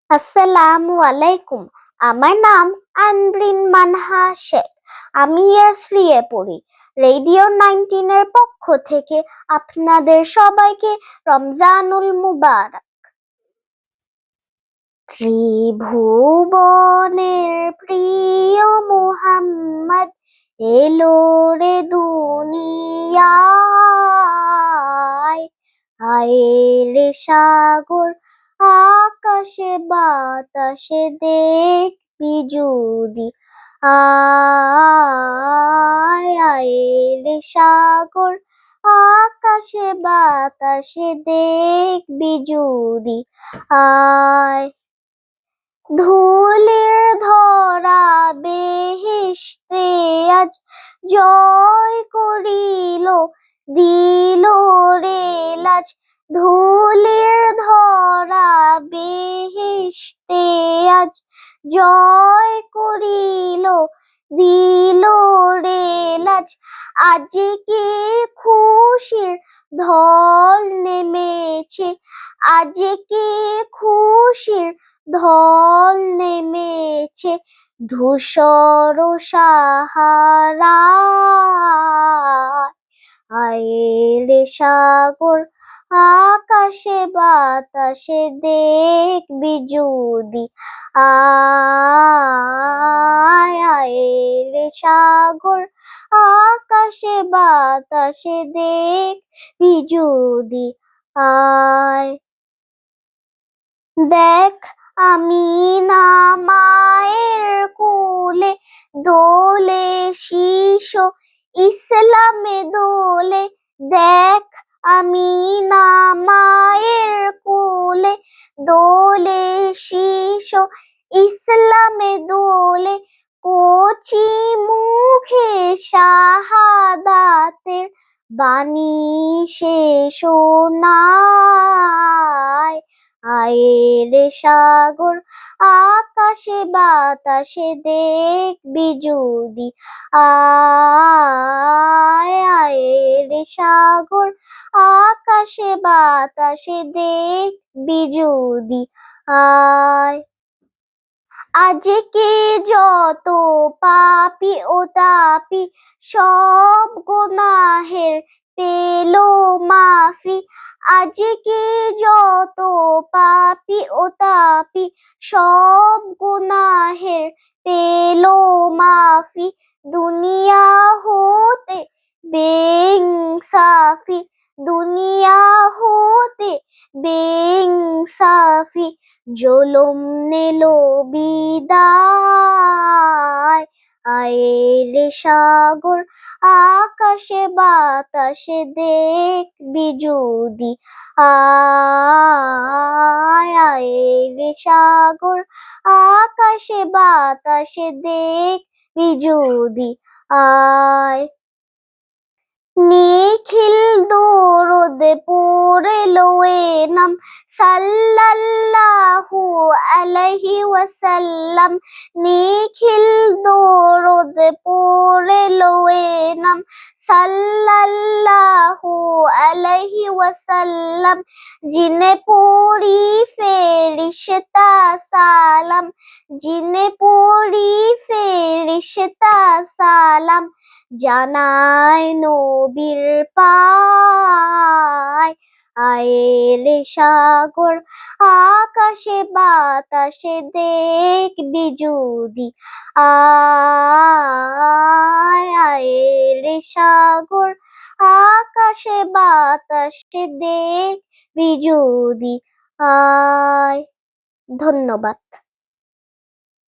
আসসালামু আলাইকুম। আমার নাম আনব্রিন মানহা শেখ। আমি ইয়ার 3 এ পড়ি। রেডিও 19 এর পক্ষ থেকে আপনাদের সবাইকে রমজানুল মুবারক। ত্রিভুবনের প্রিয় মুহাম্মদ এলো রে দুনিয়ায়। হায় রে সাগর আকাশে বাতাসে দেখবি যদি, আয় রে সাগর আকাশে বাতাসে দেখবি যদি, আয়। ধুলির ধরা বেহেশতে আজ জয় করিল, দিল রে লাজ। ধুলির ধরা বেহেশতে আজ জয় করিল, দিল রে লাজ। আজকে খুশির ঢল নেমেছে, আজকে খুশির ঢল নেমেছে ধূসর সাহারায়। হায় রে সাগর আকাশে বাতাসে দেখবি যদি, আয় রে সাগর আকাশে বাতাসে দেখবি যদি, আয়। দেখ আমিনা মায়ের কোলে দোলে শিশু ইসলামে দোলে। দেখ আমিনা মায়ের কোলে দোলে শিশু ইসলামে দোলে। কচি মুখে শাহাদাতের বাণী সে শোনায়। আয় রে সাগর আকাশে বাতাসে দেখবি যদি, আয় রে সাগর আকাশে বাতাসে দেখবি যদি, আয়। আজকে যত পাপী ও তাপী সব গুনাহের পেল মাফি। আজকে যত পাপী ও তাপী সব গুনাহের পেল মাফি। দুনিয়া হতে বেইনসাফি, দুনিয়া হতে বেইনসাফি জুলুম নিল বিদায়। আয় রে সাগর আকাশে বাতাসে দেখবি যদি, আয় রে সাগর আকাশে বাতাসে দেখবি যদি, আয়। নিখিল দরুদ পড়ে লোয়ে নাম সাল্লাল্লাহু আলাইহি ওয়াসাল্লাম। নিখিল দরুদ পড়ে লোয়ে নাম সাল্লাল্লাহু আলাইহি ওয়াসাল্লাম। জিনে পড়ি ফেরেশতা সালাম, জিনে পড়ি ফেরেশতা সালাম। জানায় নবীর পায়। আয় রে সাগর আকাশে বাতাসে দেখবি যদি, আয় রে সাগর আকাশে বাতাসে দেখবি যদি, আয়। ধন্যবাদ।